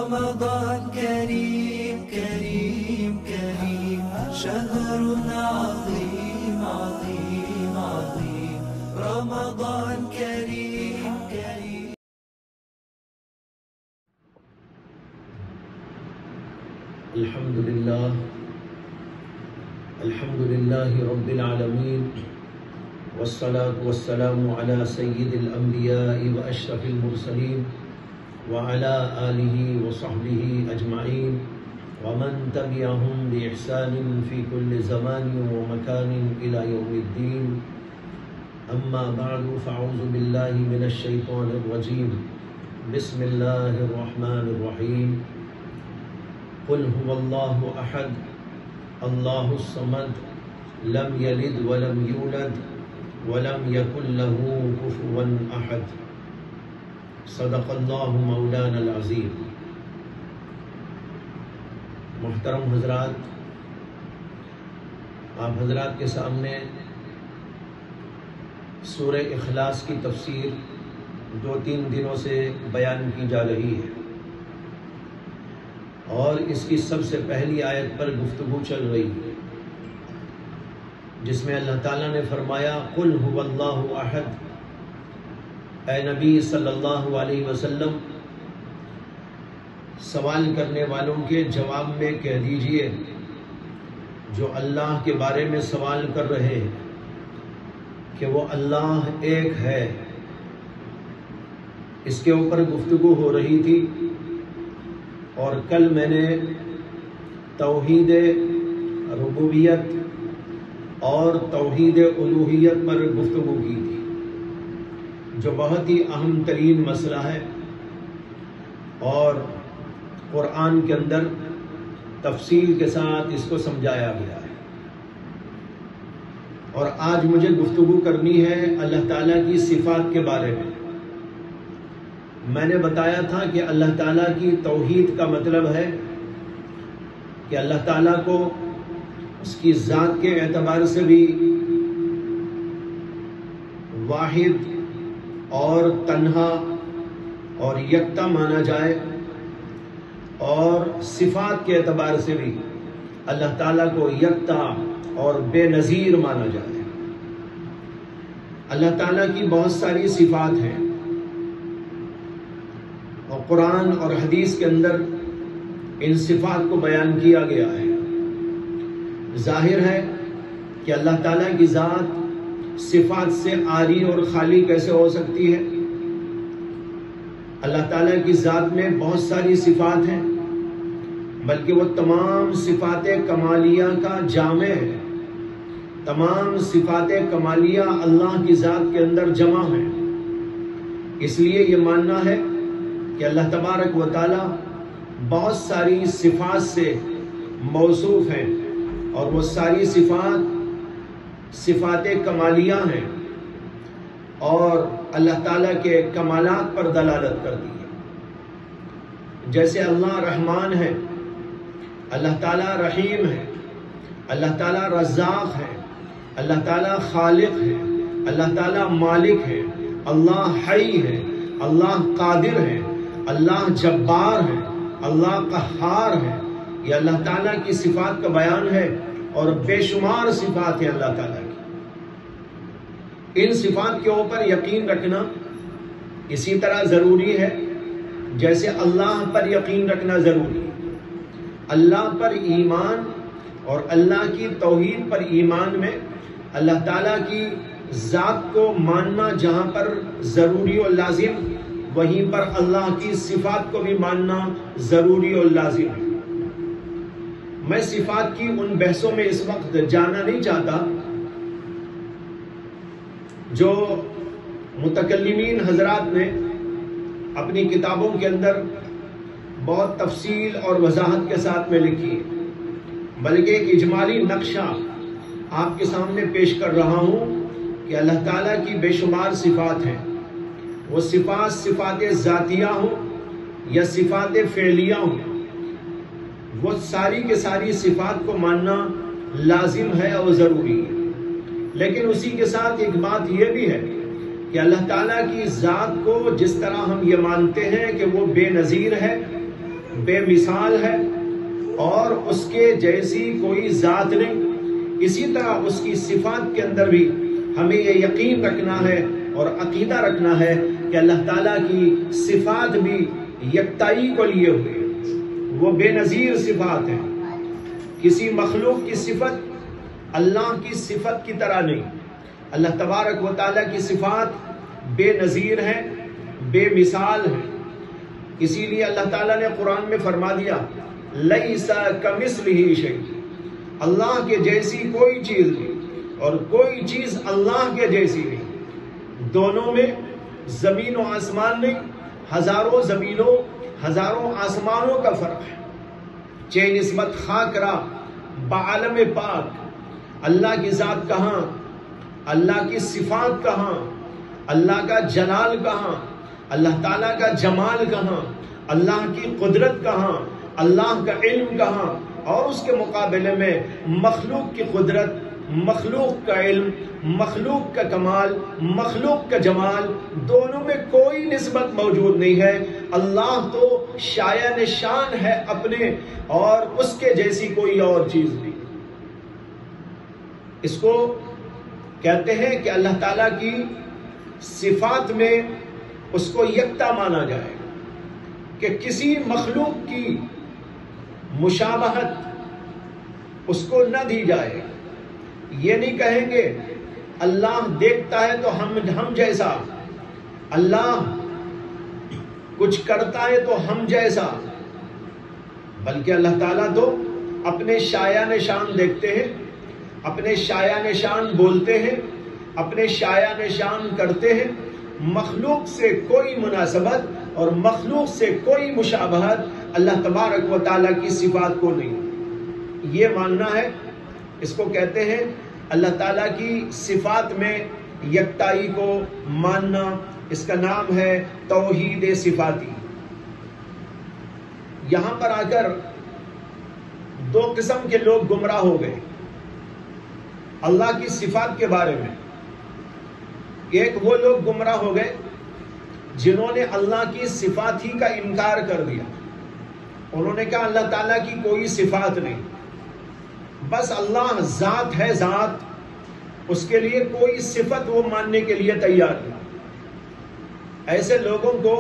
رمضان كريم كريم كريم شهر عظيم عظيم عظيم رمضان كريم كريم. الحمد لله رب العالمين والصلاة والسلام على سيد الأنبياء وأشرف المرسلين وعلى آله وصحبه أجمعين ومن تبعهم بإحسان في كل زمان ومكان إلى يوم الدين. أما بعد فأعوذ بالله من الشيطان الرجيم. بسم الله الرحمن الرحيم. قل هو الله أحد الله الصمد لم يلد ولم يولد ولم يكن له كفوا أحد. صدق اللہ مولانا العظیم. محترم حضرات، آپ حضرات کے سامنے سورہ اخلاص کی تفسیر 2-3 دنوں سے بیان کی جا رہی ہے، اور اس کی سب سے پہلی آیت پر گفتگو چل رہی ہے، جس میں اللہ تعالیٰ نے فرمایا قل هو اللہ احد. اے نبی صلی اللہ علیہ وسلم، سوال کرنے والوں کے جواب میں کہہ دیجئے، جو اللہ کے بارے میں سوال کر رہے ہیں، کہ وہ اللہ ایک ہے. اس کے اوپر گفتگو ہو رہی تھی، اور کل میں نے توحید ربوبیت اور توحید الوہیت پر گفتگو کی تھی، جو بہت ہی اہم ترین مسئلہ ہے، اور قرآن کے اندر تفصیل کے ساتھ اس کو سمجھایا گیا ہے. اور آج مجھے گفتگو کرنی ہے اللہ تعالیٰ کی صفات کے بارے میں. میں نے بتایا تھا کہ اللہ تعالیٰ کی توحید کا مطلب ہے کہ اللہ تعالیٰ کو اس کی ذات کے اعتبار سے بھی واحد اور تنہا اور یکتا مانا جائے، اور صفات کے اعتبار سے بھی اللہ تعالیٰ کو یکتا اور بے نظیر مانا جائے. اللہ تعالیٰ کی بہت ساری صفات ہیں، اور قرآن اور حدیث کے اندر ان صفات کو بیان کیا گیا ہے. ظاہر ہے کہ اللہ تعالیٰ کی ذات صفات سے عاری اور خالی کیسے ہو سکتی ہے؟ اللہ تعالیٰ کی ذات میں بہت ساری صفات ہیں، بلکہ وہ تمام صفات کمالیہ کا جامع ہے. تمام صفات کمالیہ اللہ کی ذات کے اندر جمع ہیں. اس لیے یہ ماننا ہے کہ اللہ تبارک و تعالی بہت ساری صفات سے موصوف ہیں، اور وہ ساری صفات کمالیہ ہیں، اور اللہ تعالیٰ کے کمالات پر دلالت کرتی ہے. جیسے اللہ رحمان ہے، اللہ تعالیٰ رحیم ہے، اللہ تعالیٰ رزاق ہے، اللہ تعالیٰ خالق ہے، اللہ تعالیٰ مالک ہے، اللہ حی ہے، اللہ قادر ہے، اللہ جبار ہے، اللہ قہار ہے. یہ اللہ تعالیٰ کی صفات کا بیان ہے، اور بے شمار صفات ہیں اللہ تعالیٰ کی. ان صفات کے اوپر یقین رکھنا اسی طرح ضروری ہے جیسے اللہ پر یقین رکھنا ضروری ہے. اللہ پر ایمان اور اللہ کی توحید پر ایمان میں اللہ تعالیٰ کی ذات کو ماننا جہاں پر ضروری اور لازم، وہیں پر اللہ کی صفات کو بھی ماننا ضروری اور لازم ہے. میں صفات کی ان بحثوں میں اس وقت جانا نہیں چاہتا جو متکلمین حضرات نے اپنی کتابوں کے اندر بہت تفصیل اور وضاحت کے ساتھ میں لکھی ہے، بلکہ ایک اجمالی نقشہ آپ کے سامنے پیش کر رہا ہوں کہ اللہ تعالیٰ کی بے شمار صفات ہیں. وہ صفات ذاتیہ ہوں یا صفات فعلیہ ہوں، وہ ساری کے ساری صفات کو ماننا لازم ہے اور ضروری ہے. لیکن اسی کے ساتھ ایک بات یہ بھی ہے کہ اللہ تعالیٰ کی ذات کو جس طرح ہم یہ مانتے ہیں کہ وہ بے نظیر ہے، بے مثال ہے اور اس کے جیسی کوئی ذات نہیں. اسی طرح اس کی صفات کے اندر بھی ہمیں یہ یقین رکھنا ہے اور عقیدہ رکھنا ہے کہ اللہ تعالیٰ کی صفات بھی یکتائی کو لیے ہوئے ہیں. وہ بے نظیر صفات ہیں. کسی مخلوق کی صفت اللہ کی صفت کی طرح نہیں. اللہ تبارک و تعالیٰ کی صفات بے نظیر ہیں، بے مثال ہیں. اسی لیے اللہ تعالیٰ نے قرآن میں فرما دیا لیس کمثلہ شیء، اللہ کے جیسی کوئی چیز نہیں اور کوئی چیز اللہ کے جیسی نہیں. دونوں میں زمین و آسمان نہیں، ہزاروں زمینوں ہزاروں آسمانوں کا فرق ہے. چہ نسبت خاک را بعالم پاک، اللہ کی ذات کہاں، اللہ کی صفات کہاں، اللہ کا جلال کہاں، اللہ تعالیٰ کا جمال کہاں، اللہ کی قدرت کہاں، اللہ کا علم کہاں. اور اس کے مقابلے میں مخلوق کی قدرت، مخلوق کا علم، مخلوق کا کمال، مخلوق کا جمال، دونوں میں کوئی نسبت موجود نہیں ہے. اللہ تو شایان شان ہے اپنے، اور اس کے جیسی کوئی اور چیز نہیں. اس کو کہتے ہیں کہ اللہ تعالیٰ کی صفات میں اس کو یکتا مانا جائے کہ کسی مخلوق کی مشابہت اس کو نہ دی جائے. یہ نہیں کہیں گے اللہ دیکھتا ہے تو ہم جیسا، اللہ کچھ کرتا ہے تو ہم جیسا، بلکہ اللہ تعالیٰ تو اپنے شایان شان دیکھتے ہیں، اپنے شایان شان بولتے ہیں، اپنے شایان شان کرتے ہیں. مخلوق سے کوئی مناسبت اور مخلوق سے کوئی مشابہت اللہ تبارک و تعالیٰ کی صفات کو نہیں. یہ ماننا ہے، اس کو کہتے ہیں اللہ تعالیٰ کی صفات میں یکتائی کو ماننا. اس کا نام ہے توحید صفاتی. یہاں پر آ کر دو قسم کے لوگ گمراہ ہو گئے اللہ کی صفات کے بارے میں. ایک وہ لوگ گمراہ ہو گئے جنہوں نے اللہ کی صفات ہی کا انکار کر دیا. انہوں نے کہا اللہ تعالیٰ کی کوئی صفات نہیں، بس اللہ ذات ہے، ذات، اس کے لیے کوئی صفت وہ ماننے کے لیے تیار نہیں. ایسے لوگوں کو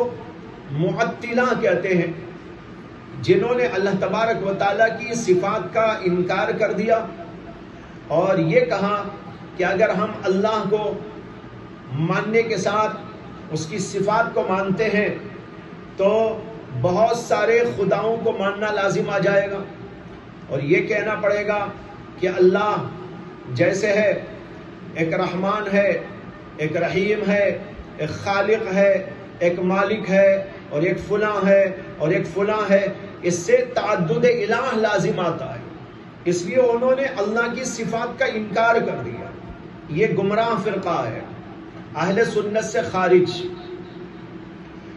معطلہ کہتے ہیں، جنہوں نے اللہ تبارک و تعالیٰ کی صفات کا انکار کر دیا اور یہ کہا کہ اگر ہم اللہ کو ماننے کے ساتھ اس کی صفات کو مانتے ہیں تو بہت سارے خداؤں کو ماننا لازم آ جائے گا، اور یہ کہنا پڑے گا کہ اللہ جیسے ہے، ایک رحمان ہے، ایک رحیم ہے، ایک خالق ہے، ایک مالک ہے، اور ایک فلاں ہے اور ایک فلاں ہے. اس سے تعدد الہ لازم آتا ہے. اس لیے انہوں نے اللہ کی صفات کا انکار کر دیا. یہ گمراہ فرقہ ہے، اہل سنت سے خارج.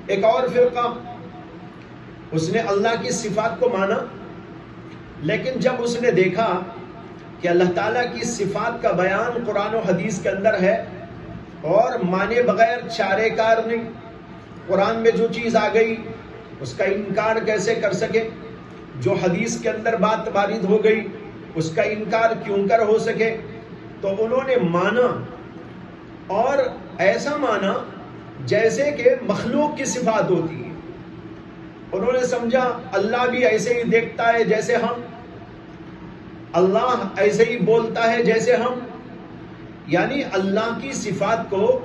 ایک اور فرقہ، اس نے اللہ کی صفات کو مانا، لیکن جب اس نے دیکھا کہ اللہ تعالیٰ کی صفات کا بیان قرآن و حدیث کے اندر ہے اور مانے بغیر چارے کار نہیں، قرآن میں جو چیز آ گئی اس کا انکار کیسے کر سکے، جو حدیث کے اندر بات وارد ہو گئی اس کا انکار کیوں کر ہو سکے، تو انہوں نے مانا، اور ایسا مانا جیسے کہ مخلوق کی صفات ہوتی ہے. انہوں نے سمجھا اللہ بھی ایسے ہی دیکھتا ہے جیسے ہم، اللہ ایسے ہی بولتا ہے جیسے ہم، یعنی اللہ کی صفات کو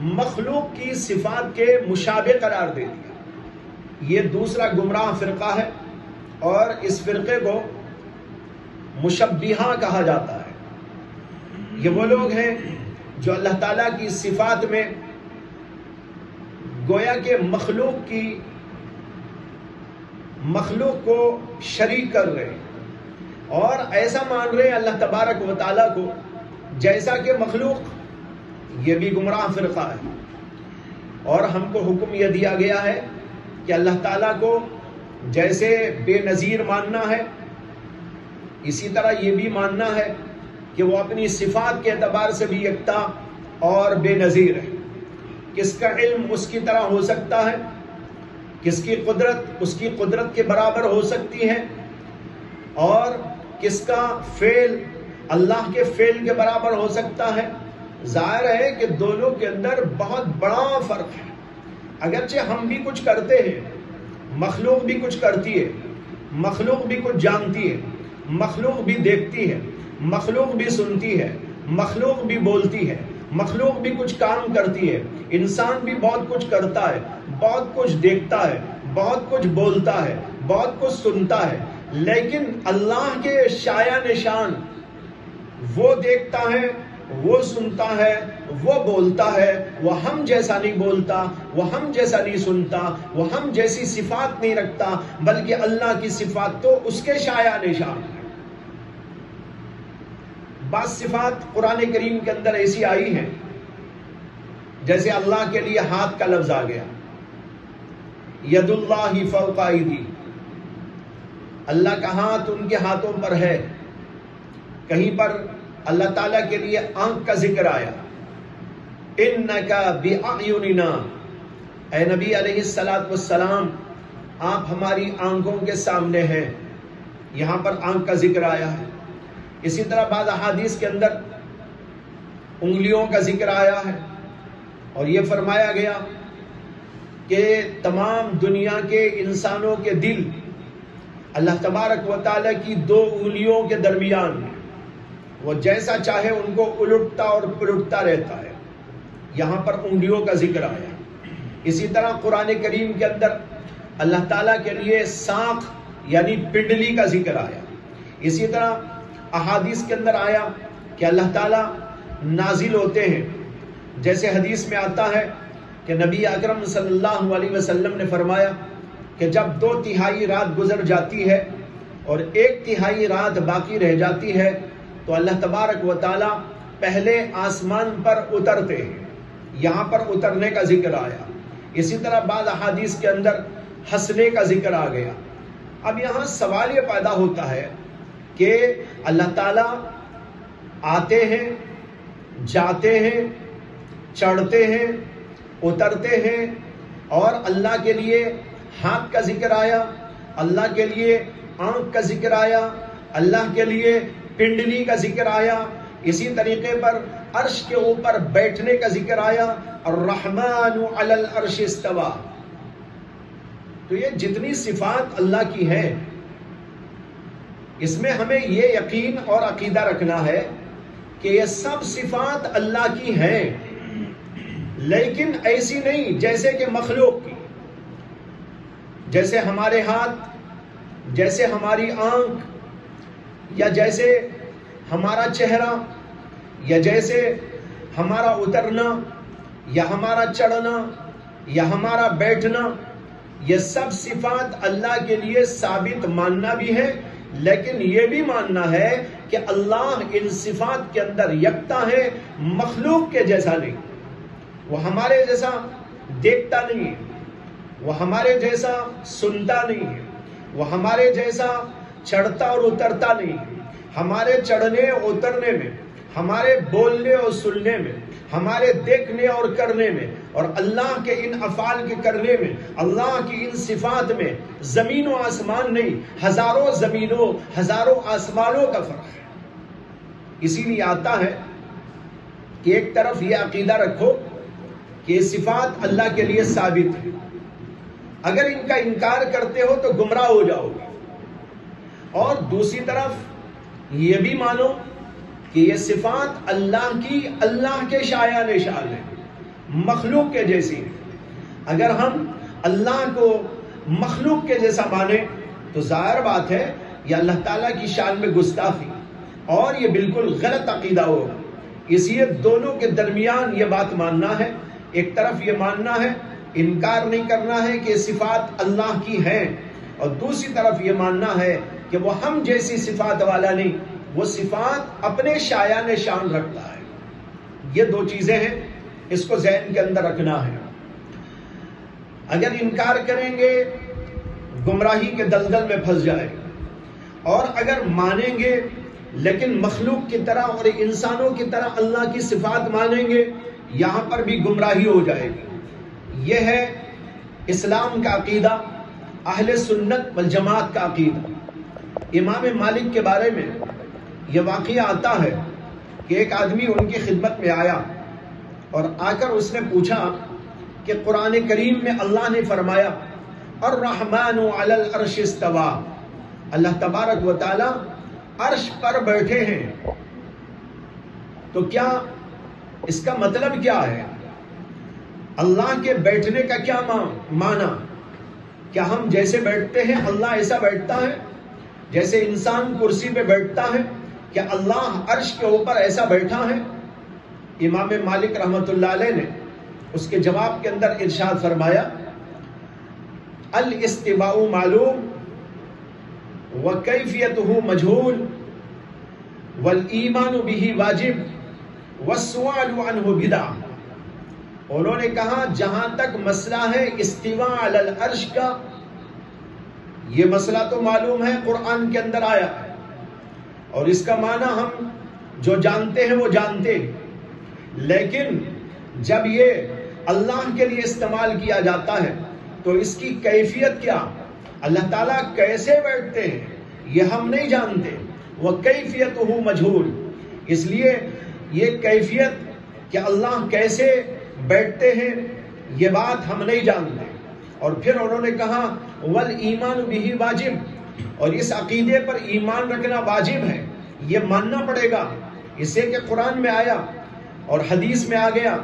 مخلوق کی صفات کے مشابہ قرار دے دیا. یہ دوسرا گمراہ فرقہ ہے، اور اس فرقے کو مشبہہ کہا جاتا ہے. یہ وہ لوگ ہیں جو اللہ تعالیٰ کی صفات میں گویا کہ مخلوق کو شریک کر رہے ہیں، اور ایسا مان رہے ہیں اللہ تبارک و تعالیٰ کو جیسا کہ مخلوق. یہ بھی گمراہ فرقہ ہے. اور ہم کو حکم یہ دیا گیا ہے کہ اللہ تعالیٰ کو جیسے بے نظیر ماننا ہے، اسی طرح یہ بھی ماننا ہے کہ وہ اپنی صفات کے اعتبار سے بھی یکتا اور بے نظیر ہے. کس کا علم اس کی طرح ہو سکتا ہے، کس کی قدرت اس کی قدرت کے برابر ہو سکتی ہے اور کس کا فعل اللہ کے فعل کے برابر ہو سکتا ہے؟ ظاہر ہے کہ دونوں کے اندر بہت بڑا فرق ہے۔ اگرچہ ہم بھی کچھ کرتے ہیں، مخلوق بھی کچھ کرتی ہے، مخلوق بھی کچھ جانتی ہے، مخلوق بھی دیکھتی ہے، مخلوق بھی سنتی ہے، مخلوق بھی بولتی ہے، مخلوق بھی کچھ کام کرتی ہے، انسان بھی بہت کچھ کرتا ہے، بہت کچھ دیکھتا ہے، بہت کچھ بولتا ہے، بہت کچھ سنتا ہے، لیکن اللہ کے شایع نشان وہ دیکھتا ہے، وہ سنتا ہے، وہ بولتا ہے، وہ ہم جیسا نہیں بولتا، وہ ہم جیسا نہیں سنتا، وہ ہم جیسی صفات نہیں رکھتا، بلکہ اللہ کی صفات تو اس کے شایع نشان ہے۔ بعض صفات قرآن کریم کے اندر ایسی آئی ہیں، جیسے اللہ کے لیے ہاتھ کا لفظ آ گیا، ید اللہ فوق ایدی، اللہ کا ہاتھ ان کے ہاتھوں پر ہے۔ کہیں پر اللہ تعالیٰ کے لیے آنکھ کا ذکر آیا، انک باعیننا، اے نبی علیہ السلام آپ ہماری آنکھوں کے سامنے ہیں، یہاں پر آنکھ کا ذکر آیا ہے۔ اسی طرح بعض احادیث کے اندر انگلیوں کا ذکر آیا ہے، اور یہ فرمایا گیا کہ تمام دنیا کے انسانوں کے دل اللہ تبارک و تعالیٰ کی دو انگلیوں کے درمیان ہے، وہ جیسا چاہے ان کو الٹتا اور پلٹتا رہتا ہے، یہاں پر انگلیوں کا ذکر آیا۔ اسی طرح قرآن کریم کے اندر اللہ تعالیٰ کے لیے ساق یعنی پنڈلی کا ذکر آیا۔ اسی طرح احادیث کے اندر آیا کہ اللہ تعالیٰ نازل ہوتے ہیں، جیسے حدیث میں آتا ہے کہ نبی اکرم صلی اللہ علیہ وسلم نے فرمایا کہ جب 2/3 رات گزر جاتی ہے اور 1/3 رات باقی رہ جاتی ہے تو اللہ تبارک و تعالیٰ پہلے آسمان پر اترتے ہیں، یہاں پر اترنے کا ذکر آیا۔ اسی طرح بعض احادیث کے اندر ہنسنے کا ذکر آ گیا۔ اب یہاں سوال یہ پیدا ہوتا ہے کہ اللہ تعالیٰ آتے ہیں، جاتے ہیں، چڑھتے ہیں، اترتے ہیں، اور اللہ کے لیے ہاتھ کا ذکر آیا، اللہ کے لیے آنکھ کا ذکر آیا، اللہ کے لیے پنڈلی کا ذکر آیا، اسی طریقے پر عرش کے اوپر بیٹھنے کا ذکر آیا، الرحمن علی العرش استوى۔ تو یہ جتنی صفات اللہ کی ہیں، اس میں ہمیں یہ یقین اور عقیدہ رکھنا ہے کہ یہ سب صفات اللہ کی ہیں، لیکن ایسی نہیں جیسے کہ مخلوق کی، جیسے ہمارے ہاتھ، جیسے ہماری آنکھ، یا جیسے ہمارا چہرہ، یا جیسے ہمارا اترنا، یا ہمارا چڑھنا، یا ہمارا بیٹھنا، یہ سب صفات اللہ کے لیے ثابت ماننا بھی ہے، لیکن یہ بھی ماننا ہے کہ اللہ ان صفات کے اندر یکتا ہے، مخلوق کے جیسا نہیں، وہ ہمارے جیسا دیکھتا نہیں ہے، وہ ہمارے جیسا سنتا نہیں ہے، وہ ہمارے جیسا چڑھتا اور اترتا نہیں ہے۔ ہمارے چڑھنے اور اترنے میں، ہمارے بولنے اور سننے میں، ہمارے دیکھنے اور کرنے میں، اور اللہ کے ان افعال کے کرنے میں، اللہ کی ان صفات میں زمین و آسمان نہیں، ہزاروں زمینوں ہزاروں آسمانوں کا فرق ہے۔ اسی لیے آتا ہے کہ ایک طرف یہ عقیدہ رکھو کہ یہ صفات اللہ کے لیے ثابت ہے، اگر ان کا انکار کرتے ہو تو گمراہ ہو جاؤ گے، اور دوسری طرف یہ بھی مانو کہ یہ صفات اللہ کی، اللہ کے شایع نشان ہے، مخلوق کے جیسی ہے۔ اگر ہم اللہ کو مخلوق کے جیسا مانیں تو ظاہر بات ہے یہ اللہ تعالیٰ کی شان میں گستاخی، اور یہ بالکل غلط عقیدہ ہوگا۔ اس لیے دونوں کے درمیان یہ بات ماننا ہے، ایک طرف یہ ماننا ہے، انکار نہیں کرنا ہے کہ صفات اللہ کی ہیں، اور دوسری طرف یہ ماننا ہے کہ وہ ہم جیسی صفات والا نہیں، وہ صفات اپنے شایع نشان رکھتا ہے۔ یہ دو چیزیں ہیں، اس کو ذہن کے اندر رکھنا ہے۔ اگر انکار کریں گے گمراہی کے دلدل میں پھنس جائے، اور اگر مانیں گے لیکن مخلوق کی طرح اور انسانوں کی طرح اللہ کی صفات مانیں گے، یہاں پر بھی گمراہی ہو جائے گی۔ یہ ہے اسلام کا عقیدہ، اہل سنت والجماعت کا عقیدہ۔ امام مالک کے بارے میں یہ واقعہ آتا ہے کہ ایک آدمی ان کی خدمت میں آیا اور آ کر اس نے پوچھا کہ قرآن کریم میں اللہ نے فرمایا الرحمن علی العرش استوى، اللہ تبارک و تعالی عرش پر بیٹھے ہیں، تو کیا اس کا مطلب کیا ہے؟ اللہ کے بیٹھنے کا کیا معنی؟ کیا ہم جیسے بیٹھتے ہیں اللہ ایسا بیٹھتا ہے؟ جیسے انسان کرسی پہ بیٹھتا ہے، کیا اللہ عرش کے اوپر ایسا بیٹھا ہے؟ امام مالک رحمت اللہ علیہ نے اس کے جواب کے اندر ارشاد فرمایا الاستواء معلوم وکیفیتہ مجہول والایمان بہ واجب والسؤال عنہ بدعہ۔ انہوں نے کہا جہاں تک مسئلہ ہے استواء علی العرش کا، یہ مسئلہ تو معلوم ہے، قرآن کے اندر آیا ہے اور اس کا معنی ہم جو جانتے ہیں وہ جانتے ہیں، لیکن جب یہ اللہ کے لیے استعمال کیا جاتا ہے تو اس کی کیفیت کیا، اللہ تعالیٰ کیسے بیٹھتے ہیں یہ ہم نہیں جانتے، وہ کیفیتہ مجہول، اس لیے یہ کیفیت کہ اللہ کیسے بیٹھتے ہیں یہ بات ہم نہیں جانتے۔ اور پھر انہوں نے کہا والایمان بہ واجب، اور اس عقیدے پر ایمان رکھنا واجب ہے، یہ ماننا پڑے گا، اسے کہ قرآن میں آیا اور حدیث میں آ گیا،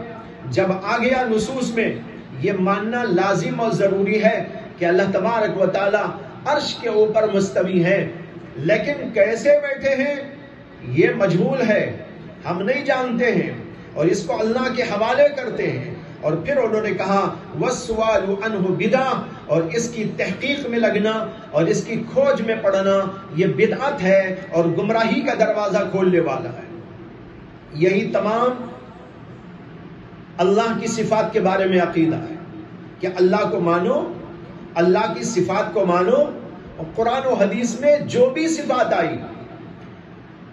جب آ گیا نصوص میں یہ ماننا لازم اور ضروری ہے کہ اللہ تبارک و تعالی عرش کے اوپر مستوی ہے، لیکن کیسے بیٹھے ہیں یہ مجہول ہے، ہم نہیں جانتے ہیں اور اس کو اللہ کے حوالے کرتے ہیں۔ اور پھر انہوں نے کہا والسؤال عنہ بدعہ، اور اس کی تحقیق میں لگنا اور اس کی کھوج میں پڑنا یہ بدعت ہے اور گمراہی کا دروازہ کھولنے والا ہے۔ یہی تمام اللہ کی صفات کے بارے میں عقیدہ ہے کہ اللہ کو مانو، اللہ کی صفات کو مانو، اور قرآن و حدیث میں جو بھی صفات آئی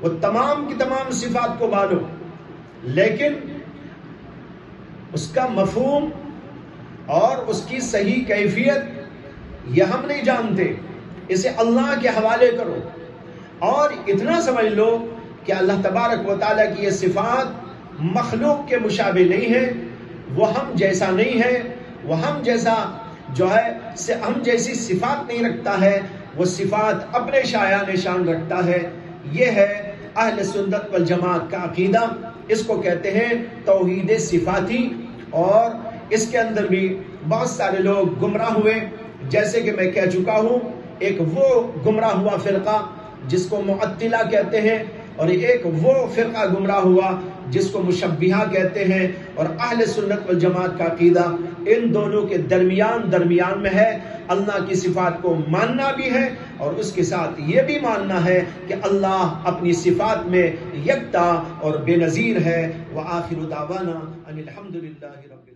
وہ تمام کی تمام صفات کو مانو، لیکن اس کا مفہوم اور اس کی صحیح کیفیت یہ ہم نہیں جانتے، اسے اللہ کے حوالے کرو اور اتنا سمجھ لو کہ اللہ تبارک و تعالیٰ کی یہ صفات مخلوق کے مشابہ نہیں ہے، وہ ہم جیسا نہیں ہے، وہ ہم جیسا جو ہے ہم جیسی صفات نہیں رکھتا ہے، وہ صفات اپنے شایان شان رکھتا ہے۔ یہ ہے اہل سنت والجماعت کا عقیدہ، اس کو کہتے ہیں توحید صفاتی، اور اس کے اندر بھی بہت سارے لوگ گمراہ ہوئے، جیسے کہ میں کہہ چکا ہوں، ایک وہ گمراہ ہوا فرقہ جس کو معطلہ کہتے ہیں، اور ایک وہ فرقہ گمراہ ہوا جس کو مشبہہ کہتے ہیں، اور اہل سنت والجماعت کا عقیدہ ان دونوں کے درمیان میں ہے۔ اللہ کی صفات کو ماننا بھی ہے اور اس کے ساتھ یہ بھی ماننا ہے کہ اللہ اپنی صفات میں یکتا اور بے نظیر ہے۔ وآخر دعوانا ان الحمدللہ رب